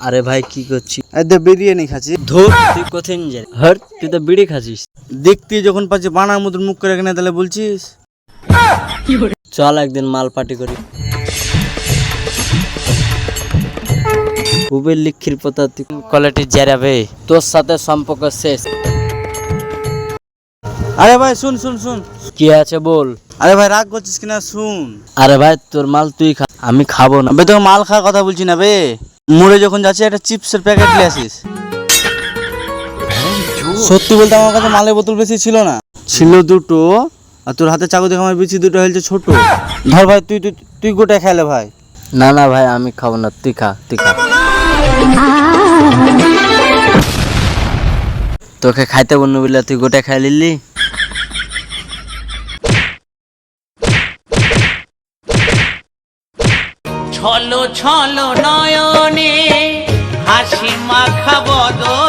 আরে ভাই কি করছিস? এদের বিরিয়ানি খাচ্ছি। ধুর, তুই কোথায় নিয়ে যাবি? হট, তুই তো বিড়ি খাচ্ছিস। দেখতে যখন পাচ্ছি বানার মতন মুখ করে কেন তাহলে বলছিস? চল একদিন মাল পার্টি করি। খুবই লিখির পতা কোয়ালিটি জারাবে, তোর সাথে সম্পর্ক শেষ। আরে ভাই শুন শুন শুন। কি আছে বল? আরে ভাই রাগ করছিস কিনা শুন। আরে ভাই তোর মাল তুই খা, আমি খাবো না। বে তোকে মাল খাওয়ার কথা বলছি না বে। মোড়ে যখন যাচ্ছি একটা চিপসের প্যাকেট নিয়ে আসিস। সত্যি বলতে আমার কাছে মালের বোতল বেশি ছিল না, ছিল দুটো। আর তোর হাতে চাকু দেখে আমার বেশি দুটো হয়েছে ছোট। ধর ভাই তুই তুই তুই গোটা খেলে ভাই। না না ভাই আমি খাবো না, তুই খা তুই খা। তোকে খাইতে বলবো বলে তুই গোটা খাই নিলি। ছলো ছলো নয়নে হাসি মাখা বদন।